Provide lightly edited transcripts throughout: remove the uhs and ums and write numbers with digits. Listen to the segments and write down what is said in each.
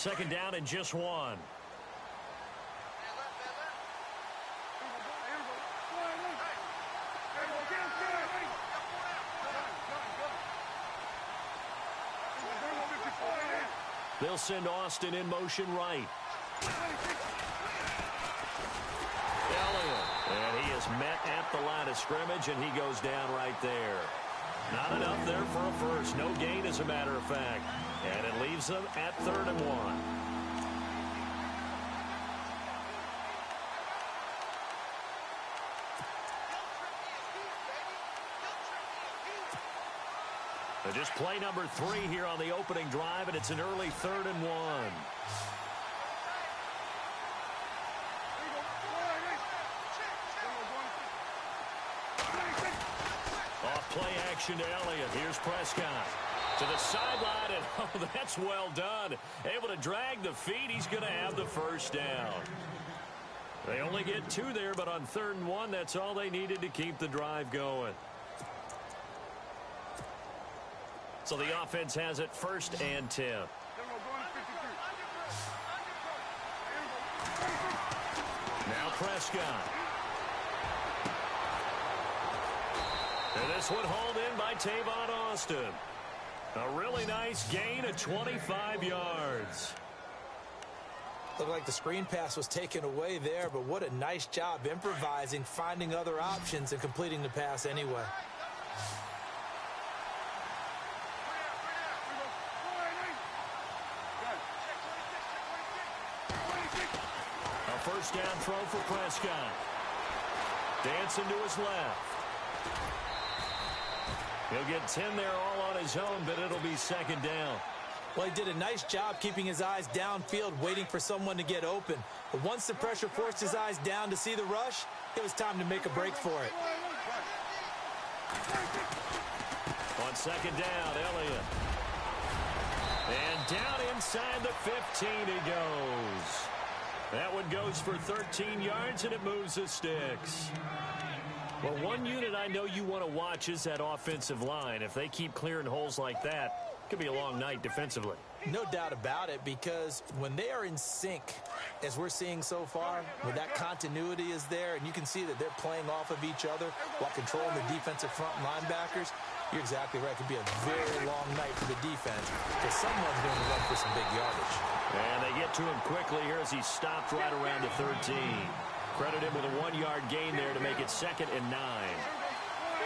Second down and just one. They'll send Austin in motion right. Elliott. And he is met at the line of scrimmage, and he goes down right there. Not enough there for a first. No gain, as a matter of fact. And it leaves them at 3rd and 1. Just play number 3 here on the opening drive, and it's an early 3rd and 1. Off play action to Elliott. Here's Prescott to the sideline, and oh, that's well done. Able to drag the feet. He's going to have the first down. They only get 2 there, but on 3rd and 1, that's all they needed to keep the drive going. So the offense has it 1st and 10. Now Prescott. And this one hauled in by Tavon Austin. A really nice gain of 25 yards. Looked like the screen pass was taken away there, but what a nice job improvising, finding other options, and completing the pass anyway. First down throw for Prescott. Dancing to his left. He'll get 10 there all on his own, but it'll be 2nd down. Well, he did a nice job keeping his eyes downfield, waiting for someone to get open. But once the pressure forced his eyes down to see the rush, it was time to make a break for it. On 2nd down, Elliott. And down inside the 15 he goes. That one goes for 13 yards, and it moves the sticks. Well, one unit I know you want to watch is that offensive line. If they keep clearing holes like that, it could be a long night defensively. No doubt about it, because when they are in sync, as we're seeing so far, when that continuity is there, and you can see that they're playing off of each other while controlling the defensive front linebackers, you're exactly right. It could be a very long night for the defense because someone's going to run for some big yardage. And they get to him quickly here as he stopped right around the 13. Credit him with a 1-yard gain there to make it 2nd and 9.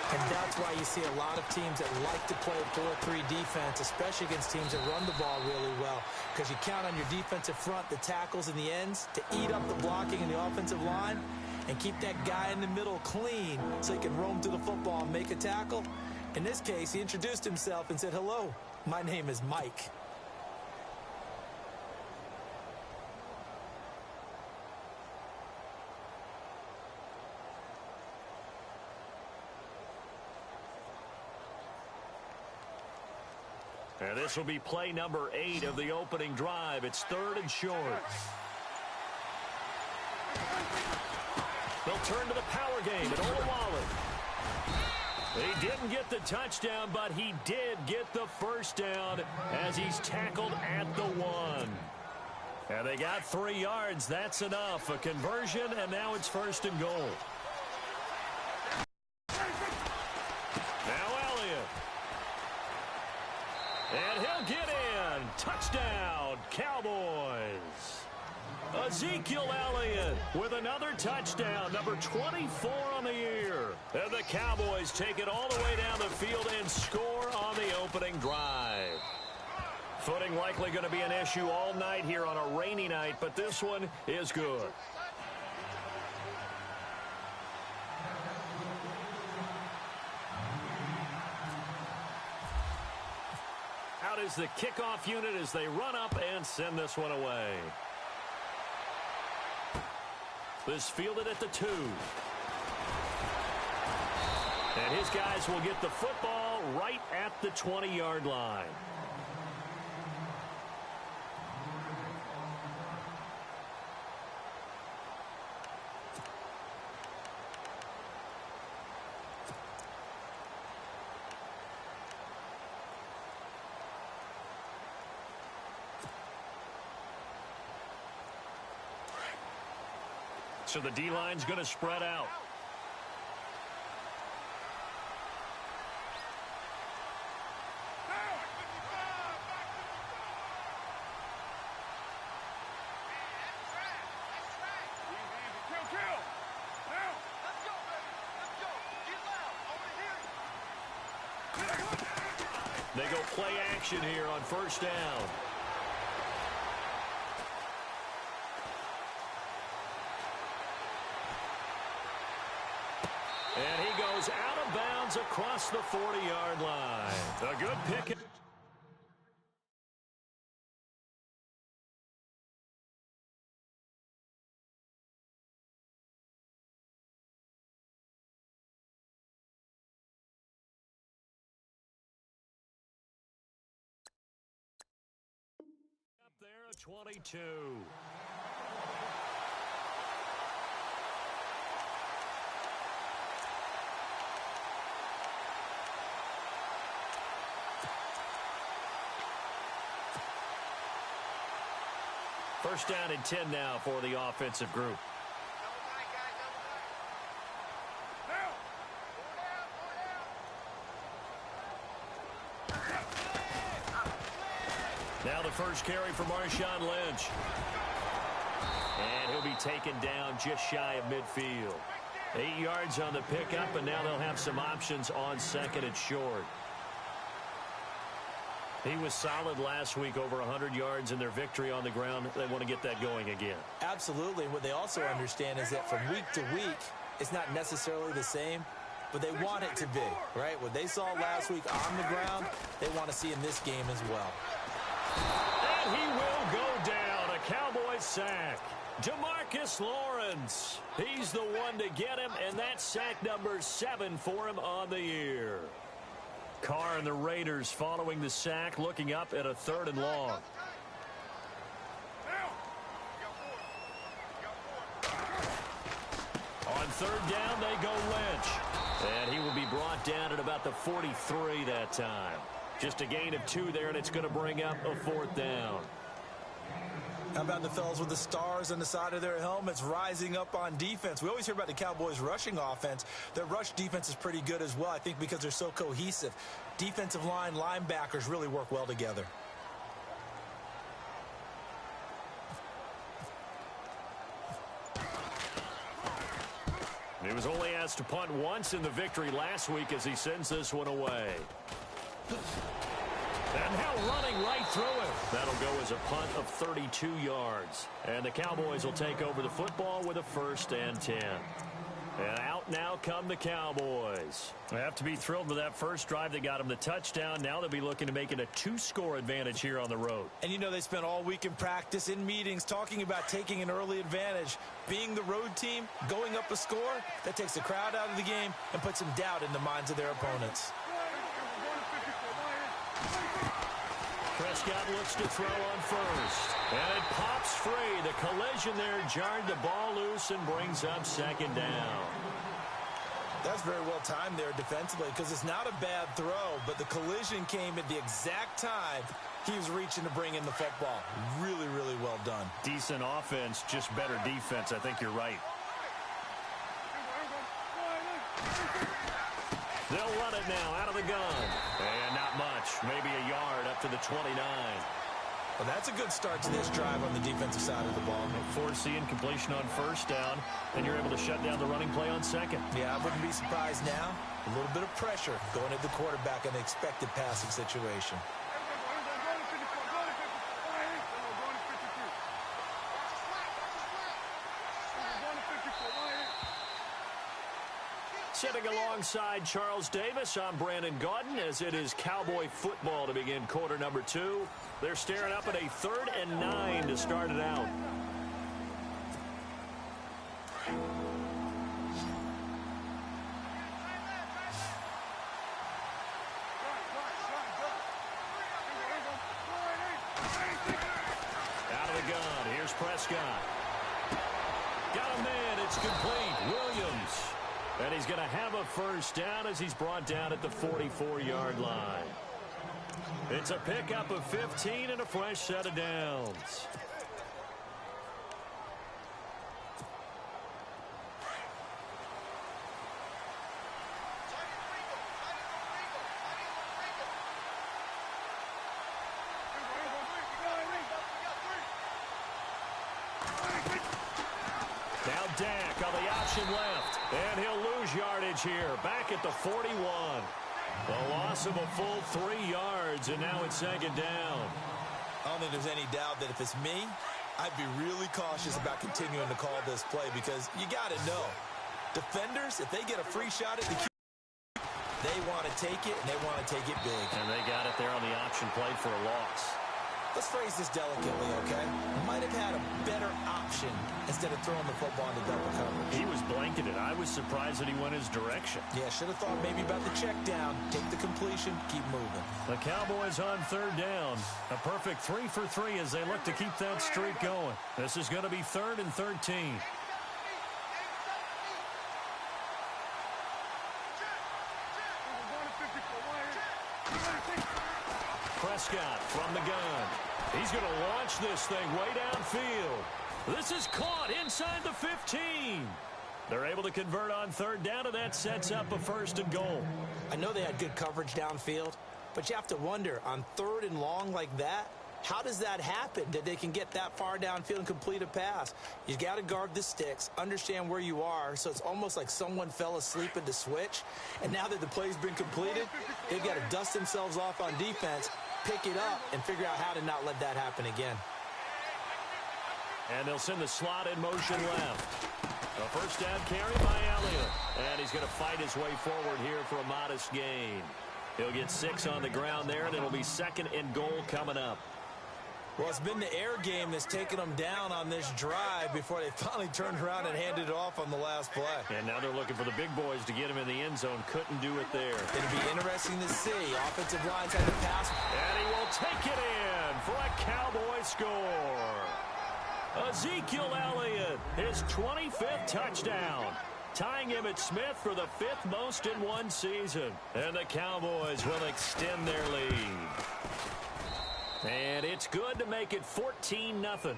And that's why you see a lot of teams that like to play 4-3 defense, especially against teams that run the ball really well, because you count on your defensive front, the tackles and the ends, to eat up the blocking in the offensive line and keep that guy in the middle clean so he can roam to the football and make a tackle. In this case, he introduced himself and said, "Hello, my name is Mike." And this will be play number 8 of the opening drive. It's 3rd and short. They'll turn to the power game at Olawale. He didn't get the touchdown, but he did get the first down as he's tackled at the 1. And they got 3 yards. That's enough. A conversion, and now it's 1st and goal. Now Elliott. And he'll get in. Touchdown, Cowboys. Ezekiel Elliott with another touchdown, number 24 on the year. And the Cowboys take it all the way down the field and score on the opening drive. Footing likely going to be an issue all night here on a rainy night, but this one is good. Out is the kickoff unit as they run up and send this one away. This fielded at the 2. And his guys will get the football right at the 20-yard line. So the D-line's going to spread out. They go play action here on first down. And he goes out of bounds across the 40-yard line. A good pick. Up there at 22. First down and 10 now for the offensive group. Now the first carry for Marshawn Lynch. And he'll be taken down just shy of midfield. 8 yards on the pickup, and now they'll have some options on second and short. He was solid last week, over 100 yards in their victory on the ground. They want to get that going again. Absolutely. What they also understand is that from week to week, it's not necessarily the same, but they want it to be, right? What they saw last week on the ground, they want to see in this game as well. And he will go down. A Cowboys sack. Demarcus Lawrence. He's the one to get him, and that's sack number 7 for him on the year. Carr and the Raiders following the sack, looking up at a 3rd and long. On 3rd down, they go Lynch. And he will be brought down at about the 43 that time. Just a gain of 2 there, and it's going to bring up a 4th down. How about the fellas with the stars on the side of their helmets rising up on defense? We always hear about the Cowboys' rushing offense. Their rush defense is pretty good as well, I think, because they're so cohesive. Defensive line, linebackers really work well together. He was only asked to punt once in the victory last week as he sends this one away. And now running right through it. That'll go as a punt of 32 yards. And the Cowboys will take over the football with a 1st and 10. And out now come the Cowboys. They have to be thrilled with that first drive that got them the touchdown. Now they'll be looking to make it a 2-score advantage here on the road. And you know they spent all week in practice, in meetings, talking about taking an early advantage. Being the road team, going up a score, that takes the crowd out of the game and puts some doubt in the minds of their opponents. Prescott looks to throw on first. And it pops free. The collision there jarred the ball loose and brings up 2nd down. That's very well timed there defensively because it's not a bad throw, but the collision came at the exact time he was reaching to bring in the football. Really, really well done. Decent offense, just better defense. I think you're right. They'll run it now out of the gun. And not much. Maybe a yard up to the 29. Well, that's a good start to this drive on the defensive side of the ball. Forcing completion on 1st down, and you're able to shut down the running play on 2nd. Yeah, I wouldn't be surprised now. A little bit of pressure going at the quarterback in an expected passing situation. Sitting alongside Charles Davis, I'm Brandon Gaudin as it is Cowboy football to begin quarter number 2. They're staring up at a 3rd and 9 to start it out. Out of the gun, here's Prescott. Got a man, it's complete. Williams. And he's going to have a 1st down as he's brought down at the 44-yard line. It's a pickup of 15 and a fresh set of downs. Dak on the option left. And he'll lose yardage here. Back at the 41. A loss of a full 3 yards, and now it's second down. I don't think there's any doubt that if it's me, I'd be really cautious about continuing to call this play because you got to know, defenders, if they get a free shot at the QB, they want to take it, and they want to take it big. And they got it there on the option play for a loss. Let's phrase this delicately, okay? Might have had a better option instead of throwing the football into double coverage. He was blanketed. I was surprised that he went his direction. Yeah, should have thought maybe about the check down, take the completion, keep moving. The Cowboys on third down. A perfect 3 for 3 as they look to keep that streak going. This is going to be 3rd and 13. Prescott from the gun. He's going to launch this thing way downfield. This is caught inside the 15. They're able to convert on third down, and that sets up a 1st and goal. I know they had good coverage downfield, but you have to wonder, on 3rd and long like that, how does that happen that they can get that far downfield and complete a pass? You got to guard the sticks, understand where you are, so it's almost like someone fell asleep at the switch, and now that the play's been completed, they've got to dust themselves off on defense, pick it up, and figure out how to not let that happen again. And they'll send the slot in motion left. A 1st down carry by Elliott. And he's going to fight his way forward here for a modest gain. He'll get 6 on the ground there, and it'll be 2nd and goal coming up. Well, it's been the air game that's taken them down on this drive before they finally turned around and handed it off on the last play. And now they're looking for the big boys to get him in the end zone. Couldn't do it there. It'll be interesting to see. Offensive line's had to pass. And he will take it in for a Cowboy score. Ezekiel Elliott, his 25th touchdown, tying him at Smith for the 5th most in one season. And the Cowboys will extend their lead. And it's good to make it 14-0.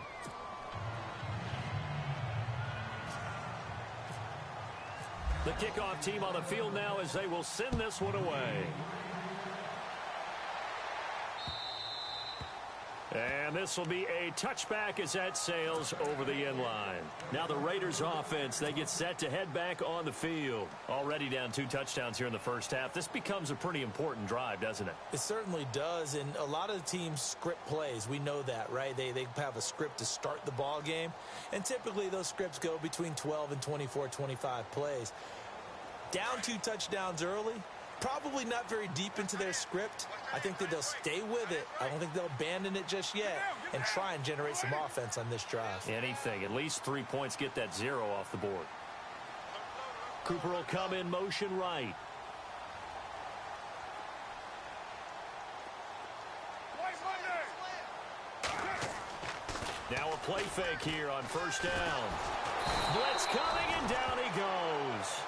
The kickoff team on the field now as they will send this one away. And this will be a touchback as that sails over the end line. Now the Raiders offense, they get set to head back on the field. Already down 2 touchdowns here in the first half. This becomes a pretty important drive, doesn't it? It certainly does, and a lot of the teams script plays. We know that, right? They have a script to start the ball game, and typically those scripts go between 12 and 24, 25 plays. Down 2 touchdowns early, probably not very deep into their script. I think that they'll stay with it. I don't think they'll abandon it just yet and try and generate some offense on this drive. Anything. At least 3 points get that 0 off the board. Cooper will come in motion right. Now a play fake here on 1st down. Blitz coming, and down he goes.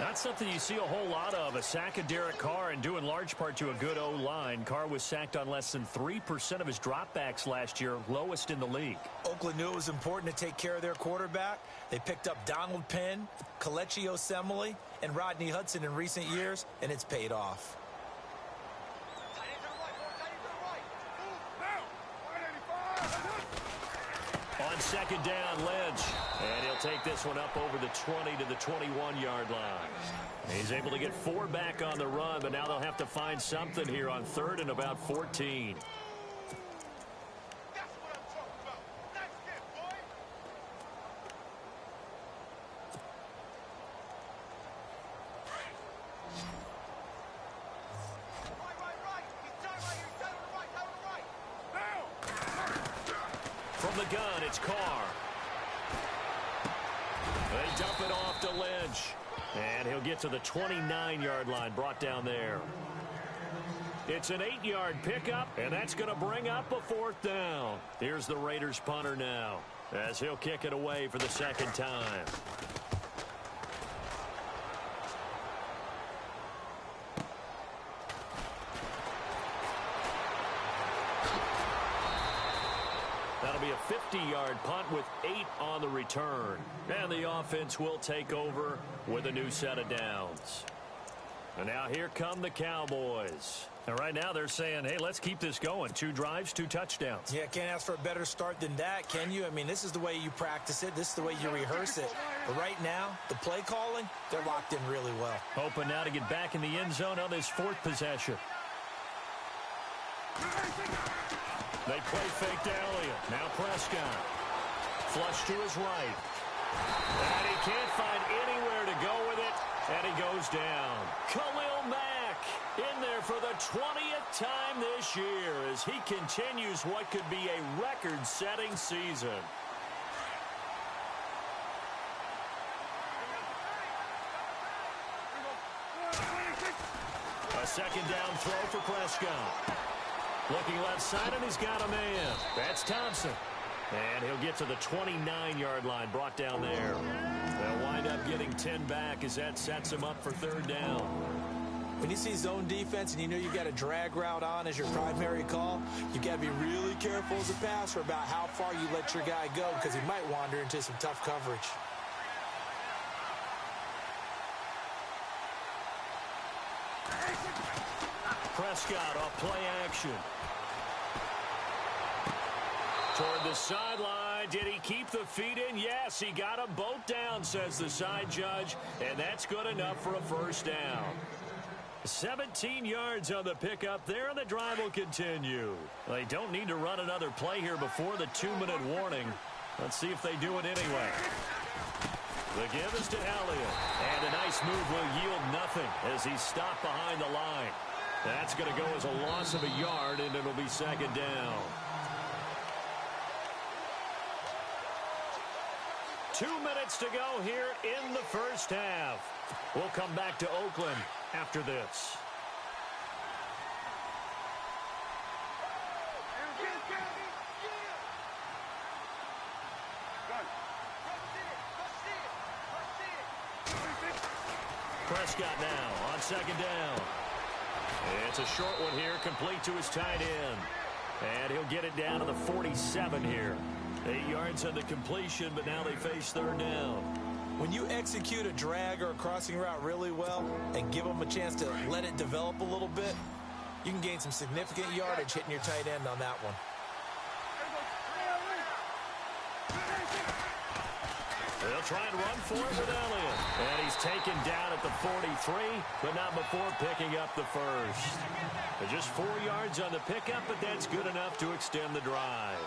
Not something you see a whole lot of. A sack of Derek Carr, and due in large part to a good O-line. Carr was sacked on less than 3% of his dropbacks last year, lowest in the league. Oakland knew it was important to take care of their quarterback. They picked up Donald Penn, Kelechi Osemele, and Rodney Hudson in recent years, and it's paid off. On 2nd down, Lynch. And he'll take this one up over the 20 to the 21-yard line. He's able to get 4 back on the run, but now they'll have to find something here on 3rd and about 14. From the gun, it's Carr. They dump it off to Lynch. And he'll get to the 29-yard line, brought down there. It's an 8-yard pickup, and that's going to bring up a 4th down. Here's the Raiders punter now, as he'll kick it away for the 2nd time. That'll be a 50-yard punt with 8 on the return. And the offense will take over with a new set of downs. And now here come the Cowboys. And right now they're saying, hey, let's keep this going. 2 drives, 2 touchdowns. Yeah, can't ask for a better start than that, can you? I mean, this is the way you practice it. This is the way you rehearse it. But right now, the play calling, they're locked in really well. Hoping now to get back in the end zone on this 4th possession. They play fake to Elliott. Now Prescott. Flush to his right. And he can't find anywhere to go with it. And he goes down. Khalil Mack in there for the 20th time this year as he continues what could be a record-setting season. A 2nd down throw for Prescott. Looking left side, and he's got a man. That's Thompson. And he'll get to the 29-yard line, brought down there. They'll wind up getting 10 back as that sets him up for 3rd down. When you see zone defense and you know you've got a drag route on as your primary call, you've got to be really careful as a passer about how far you let your guy go because he might wander into some tough coverage. Prescott off play action. Toward the sideline. Did he keep the feet in? Yes, he got them both down, says the side judge, and that's good enough for a 1st down. 17 yards on the pickup there, and the drive will continue. They don't need to run another play here before the 2-minute warning. Let's see if they do it anyway. The give is to Elliott, and a nice move will yield nothing as he's stopped behind the line. That's going to go as a loss of a yard, and it'll be 2nd down. 2 minutes to go here in the 1st half. We'll come back to Oakland after this. Prescott now on 2nd down. It's a short one here, complete to his tight end. And he'll get it down to the 47 here. 8 yards on the completion, but now they face 3rd down. When you execute a drag or a crossing route really well and give them a chance to let it develop a little bit, you can gain some significant yardage hitting your tight end on that one. They'll try and run for it with Elliott. And he's taken down at the 43, but not before picking up the 1st. Just 4 yards on the pickup, but that's good enough to extend the drive.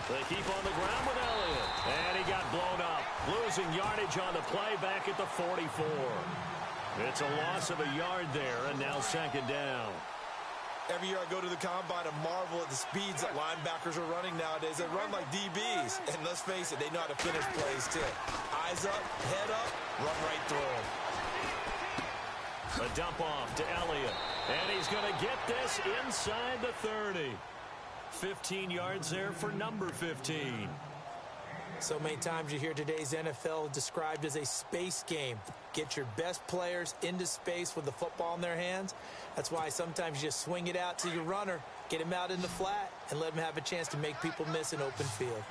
They keep on the ground with Elliott. And he got blown up. Losing yardage on the play back at the 44. It's a loss of a yard there, and now 2nd down. Every year I go to the combine and marvel at the speeds that linebackers are running nowadays. They run like DBs. And let's face it, they know how to finish plays too. Eyes up, head up, run right through them. A dump off to Elliott. And he's going to get this inside the 30. 15 yards there for number 15. So many times you hear today's NFL described as a space game. Get your best players into space with the football in their hands. That's why sometimes you just swing it out to your runner, get him out in the flat, and let him have a chance to make people miss an open field.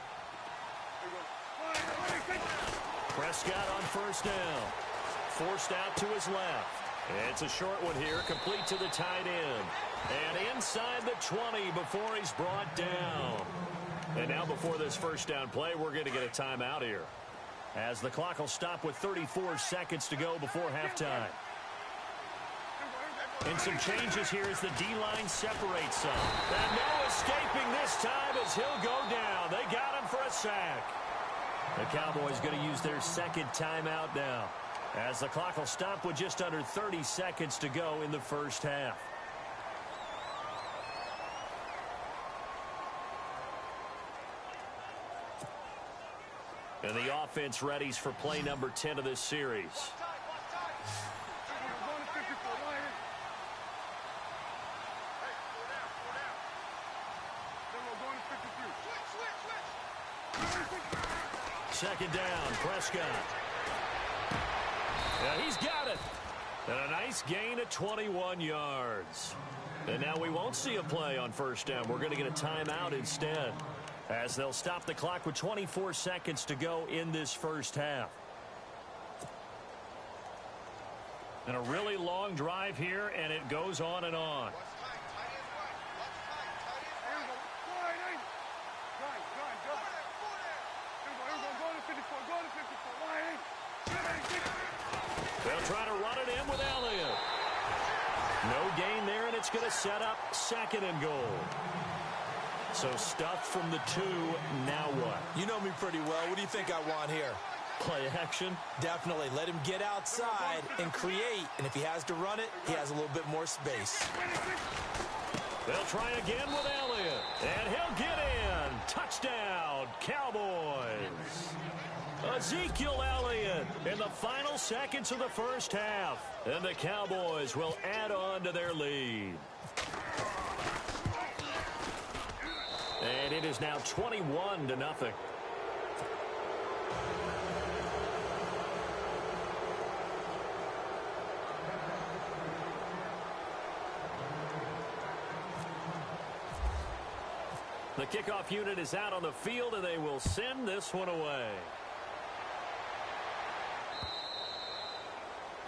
Prescott on 1st down. Forced out to his left. It's a short one here, complete to the tight end. And inside the 20 before he's brought down. And now before this 1st down play, we're going to get a timeout here, as the clock will stop with 34 seconds to go before halftime. And some changes here as the D-line separates some. And no escaping this time as he'll go down. They got him for a sack. The Cowboys going to use their 2nd timeout now, as the clock will stop with just under 30 seconds to go in the 1st half. And the offense readies for play number 10 of this series. Second down, Prescott. Yeah, he's got it. And a nice Nice gain of 21 yards. And now we won't see a play on first down. We're going to get a timeout instead, as they'll stop the clock with 24 seconds to go in this first half. And a really long drive here, and it goes on and on. They'll try to run it in with Elliott. No gain there, and it's going to set up second and goal. So stuff from the 2. Now what? You know me pretty well. What do you think I want here? Play action? Definitely. Let him get outside and create. And if he has to run it, he has a little bit more space. They'll try again with Elliott. And he'll get in. Touchdown, Cowboys. Ezekiel Elliott in the final seconds of the first half. And the Cowboys will add on to their lead. And it is now 21-0. The kickoff unit is out on the field, and they will send this one away.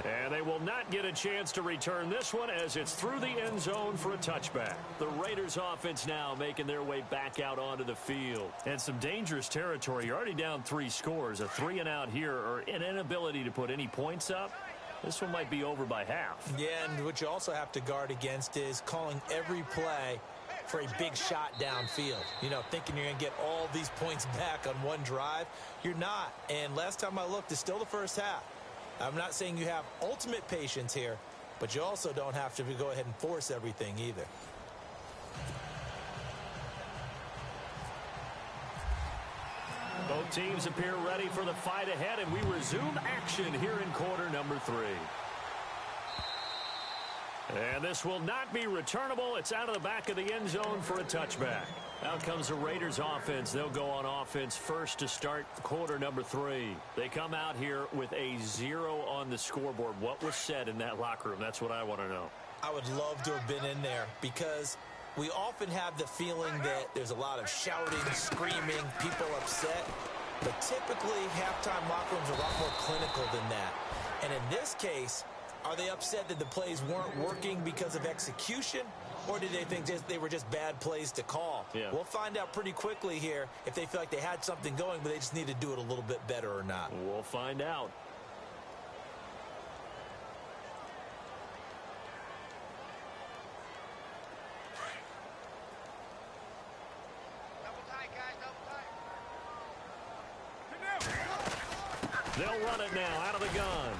And they will not get a chance to return this one, as it's through the end zone for a touchback. The Raiders offense now making their way back out onto the field. And some dangerous territory. You're already down 3 scores. A 3-and-out here, or an inability to put any points up. This one might be over by half. Yeah, and what you also have to guard against is calling every play for a big shot downfield. You know, thinking you're going to get all these points back on one drive. You're not. And last time I looked, it's still the first half. I'm not saying you have ultimate patience here, but you also don't have to go ahead and force everything either. Both teams appear ready for the fight ahead, and we resume action here in quarter number 3. And this will not be returnable. It's out of the back of the end zone for a touchback. Out comes the Raiders offense. They'll go on offense first to start quarter number 3. They come out here with a 0 on the scoreboard. What was said in that locker room? That's what I want to know. I would love to have been in there, because we often have the feeling that there's a lot of shouting, screaming, people upset. But typically, halftime locker rooms are a lot more clinical than that. And in this case, are they upset that the plays weren't working because of execution, or did they think they were just bad plays to call? Yeah. We'll find out pretty quickly here if they feel like they had something going, but they just need to do it a little bit better or not. We'll find out. They'll run it now out of the gun.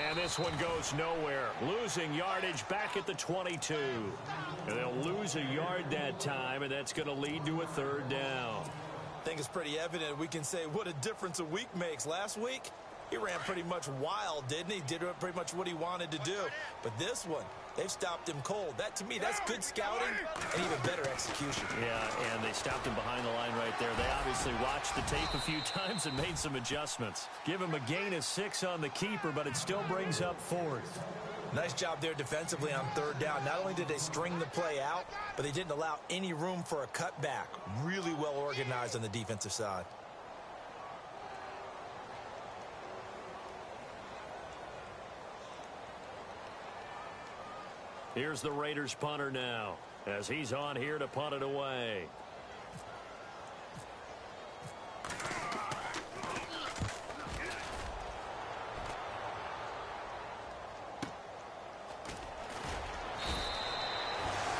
And this one goes nowhere. Losing yardage back at the 22. And they'll lose a yard that time, and that's going to lead to a 3rd down. I think it's pretty evident. We can say what a difference a week makes. Last week, he ran pretty much wild, didn't he? Did pretty much what he wanted to do. But this one, they've stopped him cold. That, to me, that's good scouting and even better execution. Yeah, and they stopped him behind the line right there. They obviously watched the tape a few times and made some adjustments. Give him a gain of 6 on the keeper, but it still brings up 4th. Nice job there defensively on 3rd down. Not only did they string the play out, but they didn't allow any room for a cutback. Really well organized on the defensive side. Here's the Raiders punter now, as he's on here to punt it away.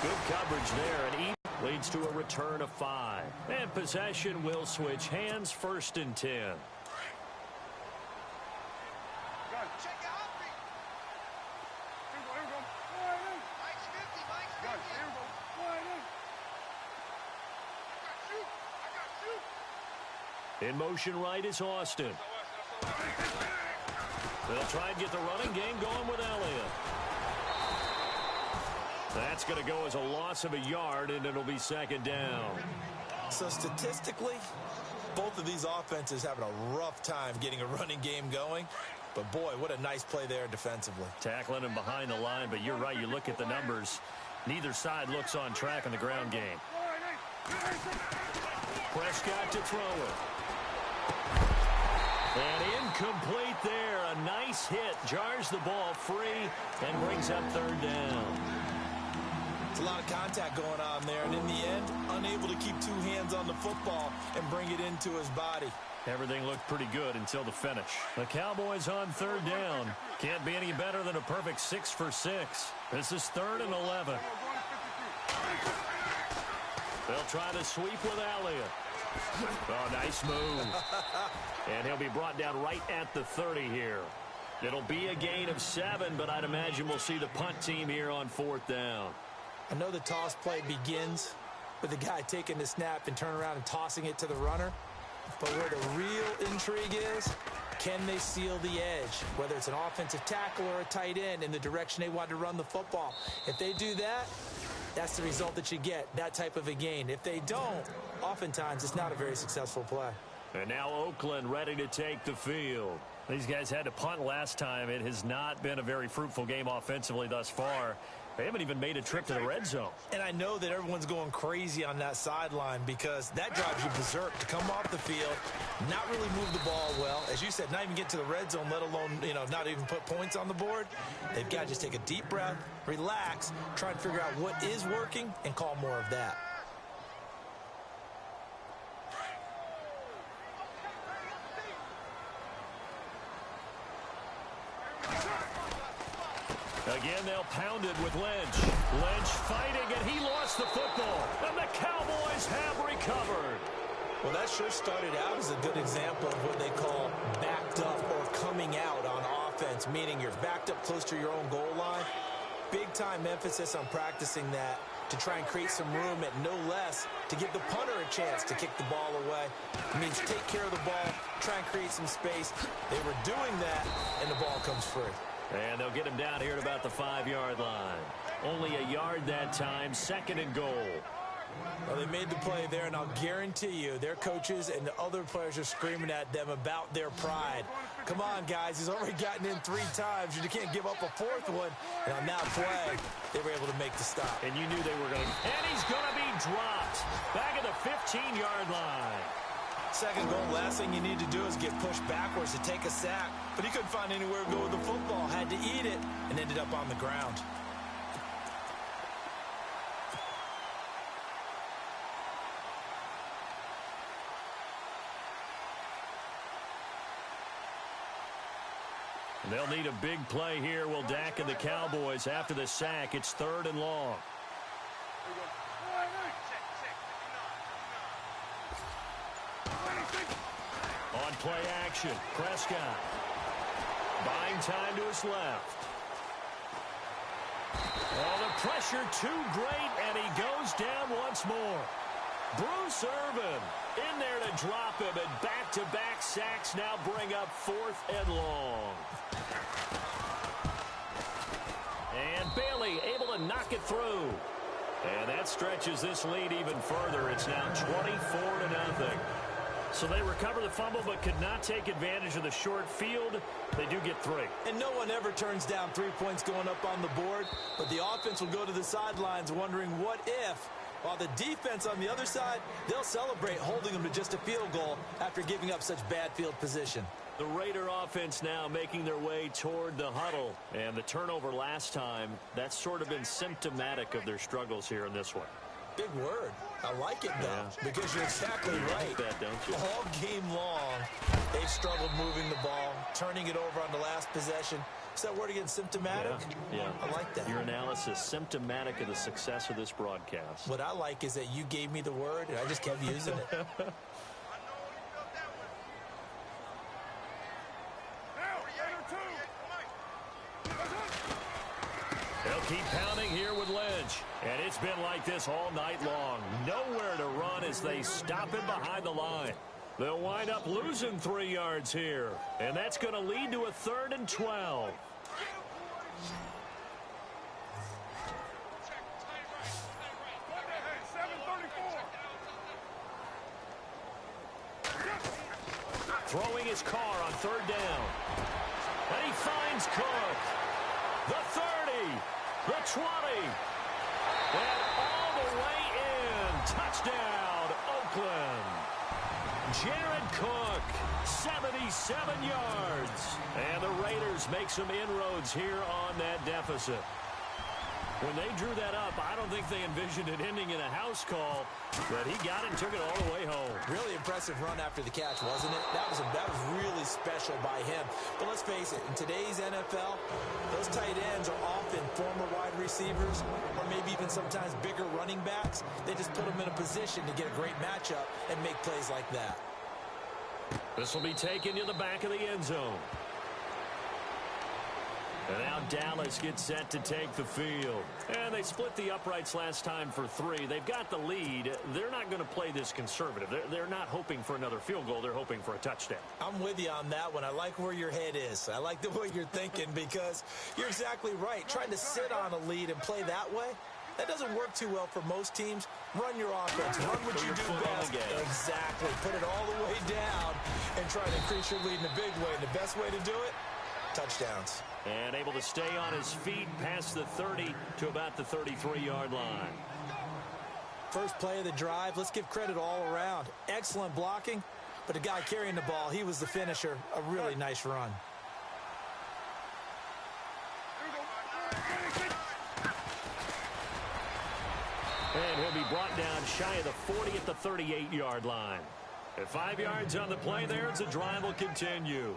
Good coverage there, and he leads to a return of 5. And possession will switch hands, 1st and 10. In motion right is Austin. They'll try and get the running game going with Elliott. That's going to go as a loss of a yard, and it'll be 2nd down. So statistically, both of these offenses having a rough time getting a running game going. But, boy, what a nice play there defensively. Tackling him behind the line, but you're right. You look at the numbers. Neither side looks on track in the ground game. Prescott to throw it. And incomplete there. A nice hit. Jars the ball free and brings up third down. It's a lot of contact going on there. And in the end, unable to keep two hands on the football and bring it into his body. Everything looked pretty good until the finish. The Cowboys on third down. Can't be any better than a perfect 6 for 6. This is 3rd and 11. They'll try to sweep with Elliott. Oh, nice move. And he'll be brought down right at the 30 here. It'll be a gain of 7, but I'd imagine we'll see the punt team here on 4th down. I know the toss play begins with the guy taking the snap and turn around and tossing it to the runner. But where the real intrigue is, can they seal the edge? Whether it's an offensive tackle or a tight end in the direction they want to run the football. If they do that, that's the result that you get, that type of a gain. If they don't, oftentimes it's not a very successful play. And now Oakland ready to take the field. These guys had to punt last time. It has not been a very fruitful game offensively thus far. They haven't even made a trip to the red zone. And I know that everyone's going crazy on that sideline because that drives you berserk to come off the field, not really move the ball well. As you said, not even get to the red zone, let alone, not even put points on the board. They've got to just take a deep breath, relax, try and figure out what is working and call more of that. Again, they'll pound it with Lynch. Lynch fighting, and he lost the football. And the Cowboys have recovered. Well, that sure started out as a good example of what they call backed up or coming out on offense, meaning you're backed up close to your own goal line. Big-time emphasis on practicing that to try and create some room at no less to give the punter a chance to kick the ball away. It means take care of the ball, try and create some space. They were doing that, and the ball comes free. And they'll get him down here at about the 5-yard line. Only a yard that time, 2nd and goal. Well, they made the play there, and I'll guarantee you their coaches and the other players are screaming at them about their pride. Come on, guys. He's already gotten in 3 times. You can't give up a 4th one. And on that play, they were able to make the stop. And you knew they were going to. And he's going to be dropped back at the 15-yard line. 2nd goal, last thing you need to do is get pushed backwards to take a sack. But he couldn't find anywhere to go with the football, had to eat it, and ended up on the ground. And they'll need a big play here. Will Dak and the Cowboys after the sack. It's 3rd and long. On play action, Prescott. Buying time to his left. Oh, the pressure too great, and he goes down once more. Bruce Irvin in there to drop him, and back-to-back sacks now bring up 4th and long. And Bailey able to knock it through. And that stretches this lead even further. It's now 24-0. So they recover the fumble but could not take advantage of the short field. They do get 3. And no one ever turns down 3 points going up on the board. But the offense will go to the sidelines wondering what if. While the defense on the other side, they'll celebrate holding them to just a field goal after giving up such bad field position. The Raider offense now making their way toward the huddle. And the turnover last time, that's sort of been symptomatic of their struggles here in this one. Big word. I like it, though, because you're exactly right. Like that, don't you? All game long, they've struggled moving the ball, turning it over on the last possession. Is that word again, symptomatic? Yeah. I like that. Your analysis, symptomatic of the success of this broadcast. What I like is that you gave me the word, and I just kept using it. They'll keep pounding here with Lynch. And it's been like this all night long. Nowhere to run as they stop him behind the line. They'll wind up losing 3 yards here. And that's going to lead to a 3rd and 12. Throwing his car on 3rd down. And he finds Cook. The 30. The 20. And all the way in. Touchdown, Oakland. Jared Cook, 77 yards. And the Raiders make some inroads here on that deficit. When they drew that up, I don't think they envisioned it ending in a house call, but he got it and took it all the way home. Really impressive run after the catch, wasn't it? That was really special by him. But let's face it, in today's NFL, those tight ends are often former wide receivers or maybe even sometimes bigger running backs. They just put them in a position to get a great matchup and make plays like that. This will be taken to the back of the end zone. And now Dallas gets set to take the field. And they split the uprights last time for 3. They've got the lead. They're not going to play this conservative. They're not hoping for another field goal. They're hoping for a touchdown. I'm with you on that one. I like where your head is. I like the way you're thinking because you're exactly right. Trying to sit on a lead and play that way, that doesn't work too well for most teams. Run your offense. Run what you do best. Exactly. Put it all the way down and try to increase your lead in a big way. And the best way to do it, touchdowns. And able to stay on his feet past the 30 to about the 33-yard line. First play of the drive. Let's give credit all around. Excellent blocking, but the guy carrying the ball, he was the finisher. A really nice run. And he'll be brought down shy of the 40 at the 38-yard line. At 5 yards on the play there, the drive will continue.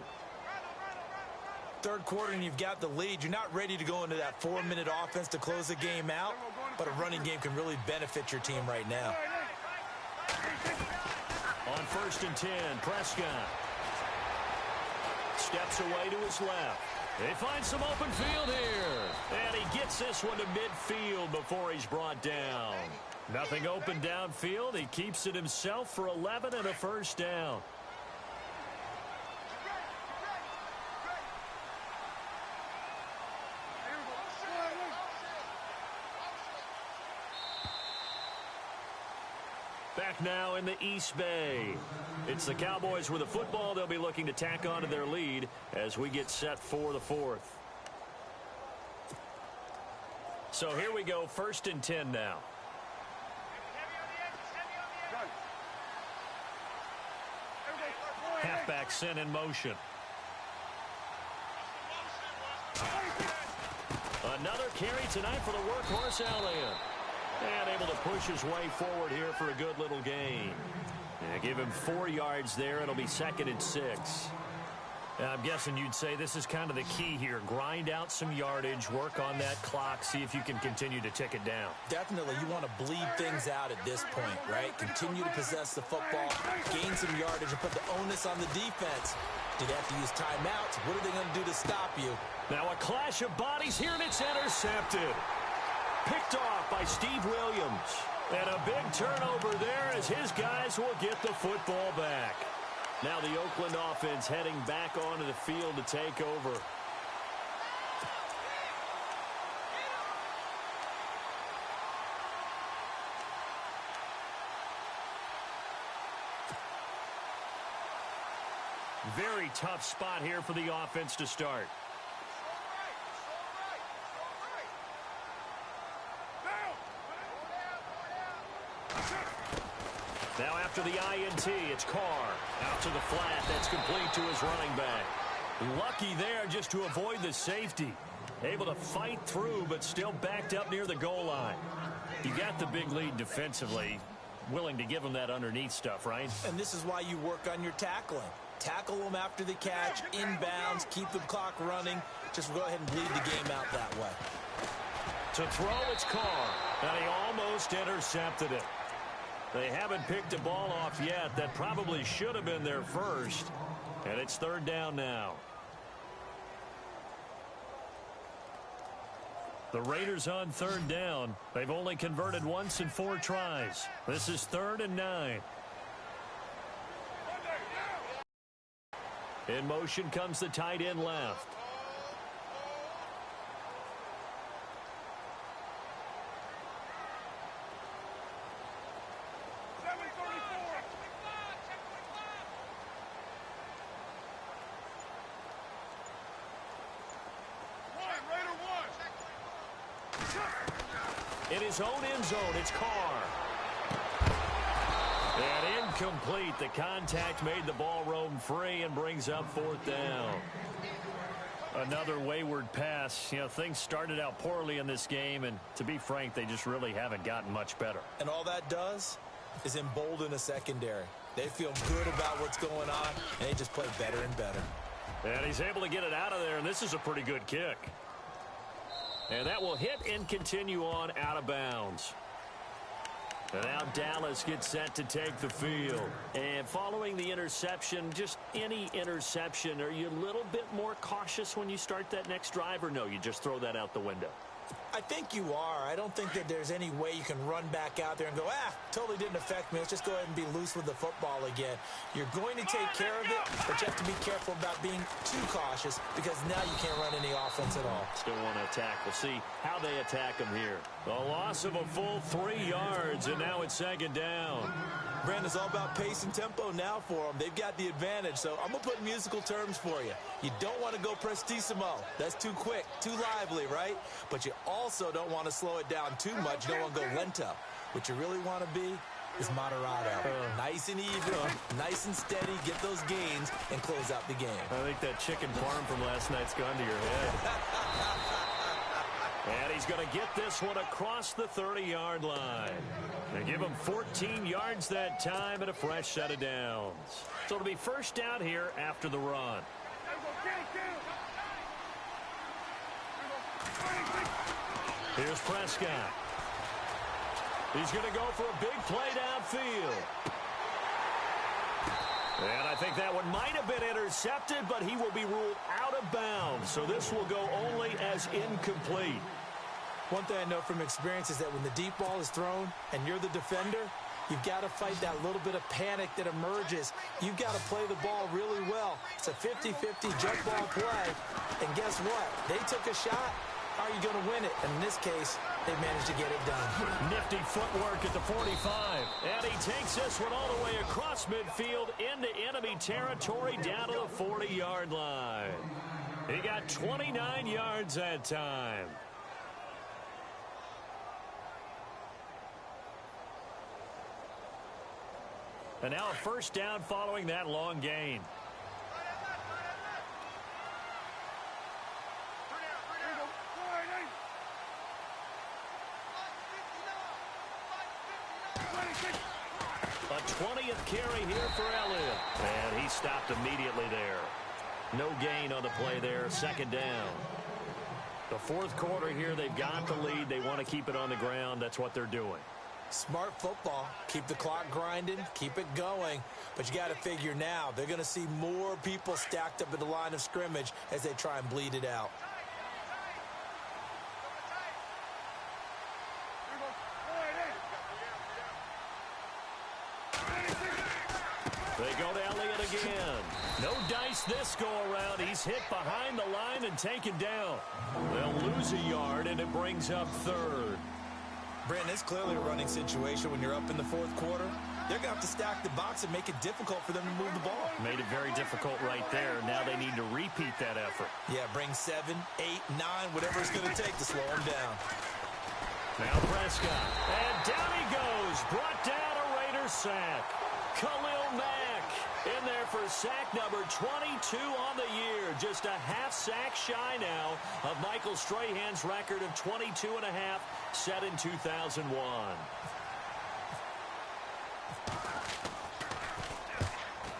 Third quarter and you've got the lead. You're not ready to go into that 4-minute offense to close the game out, but a running game can really benefit your team right now. On 1st and 10, Prescott steps away to his left. They find some open field here. And he gets this one to midfield before he's brought down. Nothing open downfield. He keeps it himself for 11 and a first down. Back now in the East Bay. It's the Cowboys with the football. They'll be looking to tack on to their lead as we get set for the 4th. So here we go, 1st and 10 now. Halfback sent in motion. Another carry tonight for the workhorse Elliott. And able to push his way forward here for a good little gain. And give him 4 yards there. It'll be 2nd and 6. I'm guessing you'd say this is kind of the key here. Grind out some yardage, work on that clock, see if you can continue to tick it down. Definitely. You want to bleed things out at this point, right? Continue to possess the football, gain some yardage, and put the onus on the defense. Do they have to use timeouts? What are they going to do to stop you? Now a clash of bodies here, and it's intercepted. Picked off by Steve Williams. And a big turnover there as his guys will get the football back. Now the Oakland offense heading back onto the field to take over. Very tough spot here for the offense to start. Now after the INT, it's Carr. Out to the flat. That's complete to his running back. Lucky there just to avoid the safety. Able to fight through, but still backed up near the goal line. You got the big lead defensively. Willing to give them that underneath stuff, right? And this is why you work on your tackling. Tackle them after the catch, inbounds, keep the clock running. Just go ahead and bleed the game out that way. To throw, it's Carr. And he almost intercepted it. They haven't picked a ball off yet. That probably should have been their first. And it's 3rd down now. The Raiders on 3rd down. They've only converted once in 4 tries. This is 3rd and 9. In motion comes the tight end left. In his own end zone, it's Carr. And incomplete. The contact made the ball roam free and brings up fourth down. Another wayward pass. You know, things started out poorly in this game, and to be frank, they just really haven't gotten much better. And all that does is embolden a secondary. They feel good about what's going on, and they just play better and better. And he's able to get it out of there, and this is a pretty good kick. And that will hit and continue on out of bounds. And now Dallas gets set to take the field. And following the interception, just any interception, are you a little bit more cautious when you start that next drive, or no, you just throw that out the window? I think you are. I don't think that there's any way you can run back out there and go, totally didn't affect me. Let's just go ahead and be loose with the football again. You're going to take care of it, but you have to be careful about being too cautious because now you can't run any offense at all. Still want to attack. We'll see how they attack them here. The loss of a full 3 yards, and now it's second down. Brandon, it's all about pace and tempo now for them. They've got the advantage, so I'm going to put musical terms for you. You don't want to go prestissimo. That's too quick, too lively, right? But you also don't want to slow it down too much. You don't want to go lento. What you really want to be is moderado. Nice and even, nice and steady, get those gains, and close out the game. I think that chicken parm from last night's gone to your head. And he's going to get this one across the 30-yard line. They give him 14 yards that time and a fresh set of downs. So it'll be first down here after the run. Here's Prescott. He's going to go for a big play downfield. And I think that one might have been intercepted, but he will be ruled out of bounds. So this will go only as incomplete. One thing I know from experience is that when the deep ball is thrown and you're the defender, you've got to fight that little bit of panic that emerges. You've got to play the ball really well. It's a 50-50 jump ball play. And guess what? They took a shot. How are you going to win it? And in this case, they managed to get it done. Nifty footwork at the 45. And he takes this one all the way across midfield into enemy territory down to the 40-yard line. He got 29 yards that time. And now a first down following that long gain. A 20th carry here for Elliott. And he stopped immediately there. No gain on the play there. Second down. The fourth quarter here, they've got the lead. They want to keep it on the ground. That's what they're doing. Smart football. Keep the clock grinding. Keep it going. But you got to figure now, they're going to see more people stacked up at the line of scrimmage as they try and bleed it out. They go to Elliott again. No dice this go-around. He's hit behind the line and taken down. They'll lose a yard, and it brings up third. Brandon, it's clearly a running situation when you're up in the fourth quarter. They're going to have to stack the box and make it difficult for them to move the ball. Made it very difficult right there. Now they need to repeat that effort. Yeah, bring 7, 8, 9, whatever it's going to take to slow them down. Now Prescott. And down he goes. Brought down a Raider sack. Khalil Mack in there for sack number 22 on the year. Just a half sack shy now of Michael Strahan's record of 22 and a half set in 2001.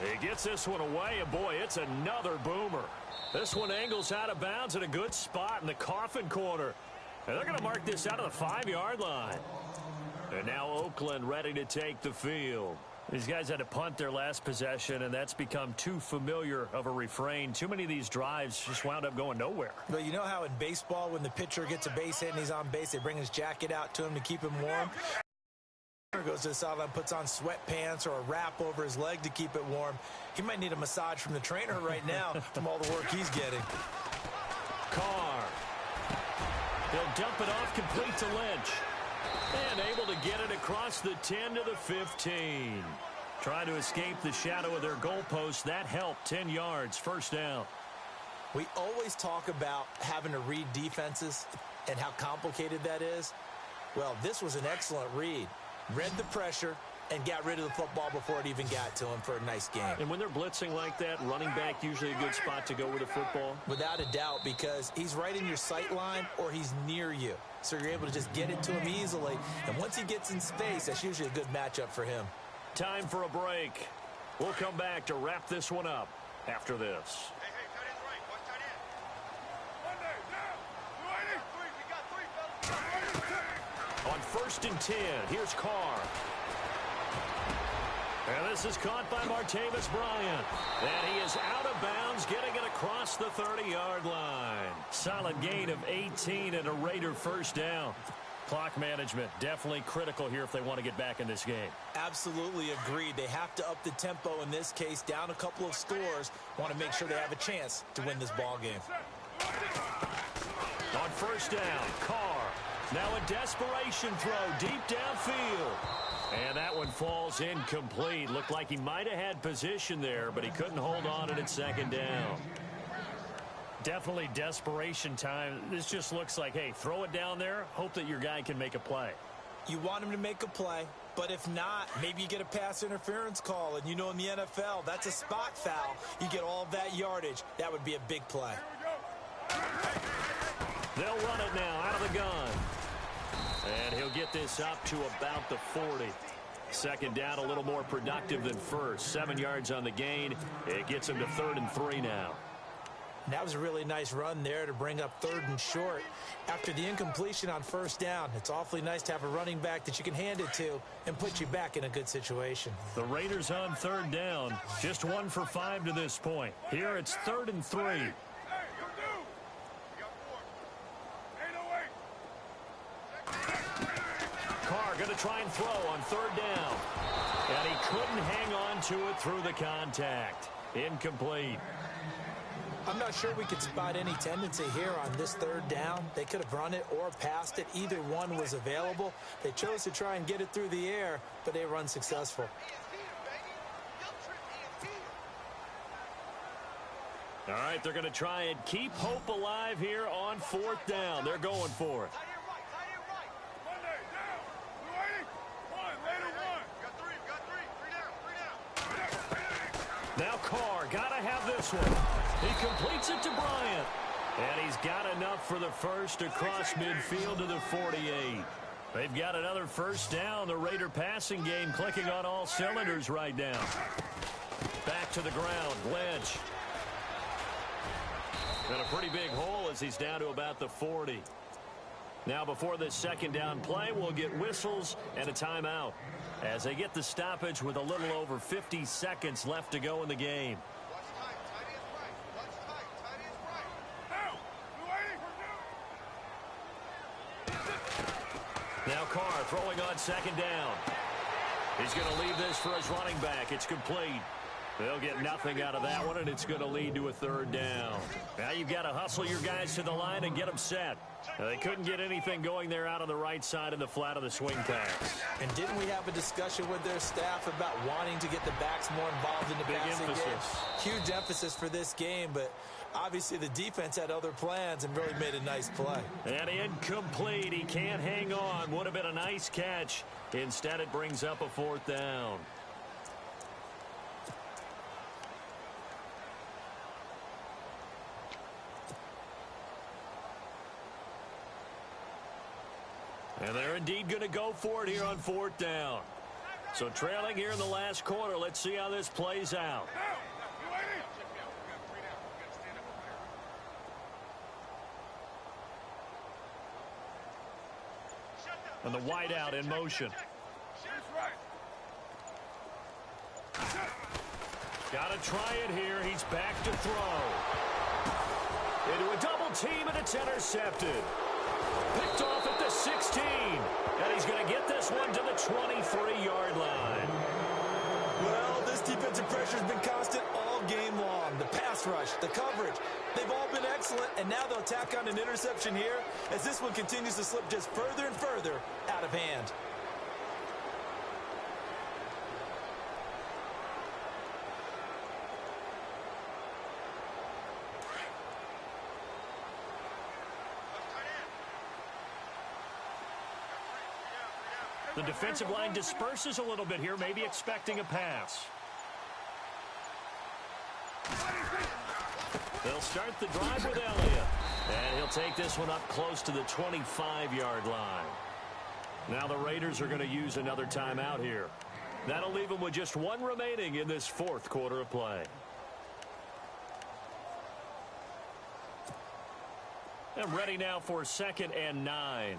He gets this one away, and boy, it's another boomer. This one angles out of bounds in a good spot in the coffin corner. And they're going to mark this out of the 5-yard line. And now Oakland ready to take the field. These guys had to punt their last possession, and that's become too familiar of a refrain. Too many of these drives just wound up going nowhere. But you know how in baseball, when the pitcher gets a base hit and he's on base, they bring his jacket out to him to keep him warm? Goes to the sideline, puts on sweatpants or a wrap over his leg to keep it warm. He might need a massage from the trainer right now from all the work he's getting. Carr. He'll dump it off complete to Lynch. And able to get it across the 10 to the 15. Trying to escape the shadow of their goalpost. That helped. 10 yards. First down. We always talk about having to read defenses. And how complicated that is? Well, this was an excellent read. Read the pressure and got rid of the football before it even got to him for a nice game. And when they're blitzing like that, running back usually a good spot to go with the football? Without a doubt, because he's right in your sight line or he's near you. So you're able to just get it to him easily. And once he gets in space, that's usually a good matchup for him. Time for a break. We'll come back to wrap this one up after this. On 1st and 10, here's Carr. And this is caught by Martavis Bryant. And he is out of bounds, getting it across the 30-yard line. Solid gain of 18 and a Raider first down. Clock management definitely critical here if they want to get back in this game. Absolutely agreed. They have to up the tempo in this case, down a couple of scores. Want to make sure they have a chance to win this ball game. On 1st down, Carr. Now a desperation throw deep downfield. And that one falls incomplete. Looked like he might have had position there, but he couldn't hold on to it at 2nd down. Definitely desperation time. This just looks like, hey, throw it down there, hope that your guy can make a play. You want him to make a play, but if not, maybe you get a pass interference call. And you know in the NFL, that's a spot foul. You get all that yardage. That would be a big play. They'll run it now out of the gun. And he'll get this up to about the 40. 2nd down, a little more productive than first. 7 yards on the gain. It gets him to 3rd and 3 now. And that was a really nice run there to bring up 3rd and short. After the incompletion on 1st down, it's awfully nice to have a running back that you can hand it to and put you back in a good situation. The Raiders on 3rd down. Just 1 for 5 to this point. Here it's 3rd and 3. Carr going to try and throw on 3rd down. And he couldn't hang on to it through the contact. Incomplete. I'm not sure we could spot any tendency here on this 3rd down. They could have run it or passed it. Either one was available. They chose to try and get it through the air, but they were unsuccessful. All right, they're going to try and keep hope alive here on 4th down. They're going for it. Now Carr, got to have this one. He completes it to Bryant. And he's got enough for the first across midfield to the 48. They've got another 1st down. The Raider passing game clicking on all cylinders right now. Back to the ground, Lynch. And a pretty big hole as he's down to about the 40. Now before this 2nd down play, we'll get whistles and a timeout as they get the stoppage with a little over 50 seconds left to go in the game. Now Carr throwing on 2nd down. He's going to leave this for his running back. It's complete. They'll get nothing out of that one, and it's going to lead to a 3rd down. Now you've got to hustle your guys to the line and get them set. Now, they couldn't get anything going there out on the right side in the flat of the swing pass. And didn't we have a discussion with their staff about wanting to get the backs more involved in the passing game? Huge emphasis for this game, but obviously the defense had other plans and really made a nice play. And incomplete. He can't hang on. Would have been a nice catch. Instead, it brings up a 4th down. And they're indeed going to go for it here on 4th down. So trailing here in the last quarter. Let's see how this plays out. And the wideout in motion. Got to try it here. He's back to throw. Into a double team, and it's intercepted. Picked off at the 16. And he's going to get this one to the 23-yard line. Well, this defensive pressure has been constant all game long. The pass rush, the coverage, they've all been excellent. And now they'll tack on an interception here as this one continues to slip just further and further out of hand. The defensive line disperses a little bit here, maybe expecting a pass. They'll start the drive with Elliott. And he'll take this one up close to the 25-yard line. Now the Raiders are going to use another timeout here. That'll leave them with just one remaining in this fourth quarter of play. And ready now for 2nd and 9.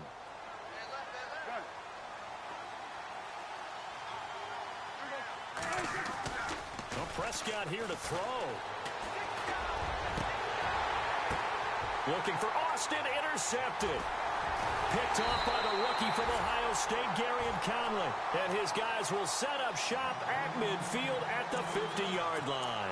Well, Prescott here to throw. Looking for Austin, intercepted. Picked off by the rookie from Ohio State, Garyon Conley. And his guys will set up shop at midfield at the 50-yard line.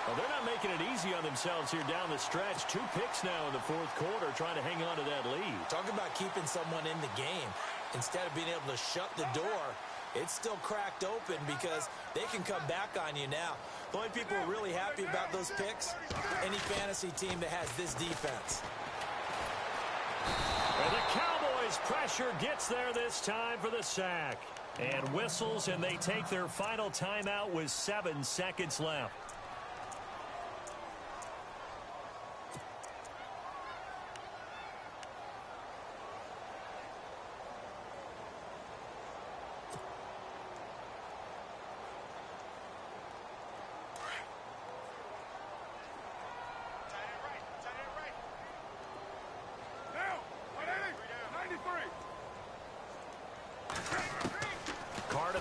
Well, they're not making it easy on themselves here down the stretch. 2 picks now in the fourth quarter, trying to hang on to that lead. Talk about keeping someone in the game. Instead of being able to shut the door, it's still cracked open because they can come back on you now. The only people who are really happy about those picks, any fantasy team that has this defense. And the Cowboys pressure gets there this time for the sack. And whistles, and they take their final timeout with 7 seconds left.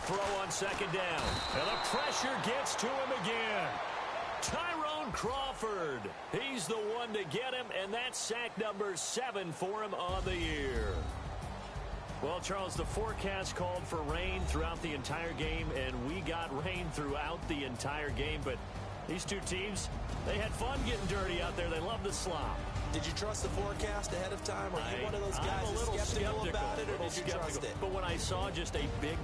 Throw on 2nd down. And the pressure gets to him again. Tyrone Crawford. He's the one to get him, and that's sack number 7 for him on the year. Well, Charles, the forecast called for rain throughout the entire game, and we got rain throughout the entire game. But these two teams, they had fun getting dirty out there. They love the slop. Did you trust the forecast ahead of time? Are you one of those guys that's skeptical about it, or did you trust it? But when I saw just a big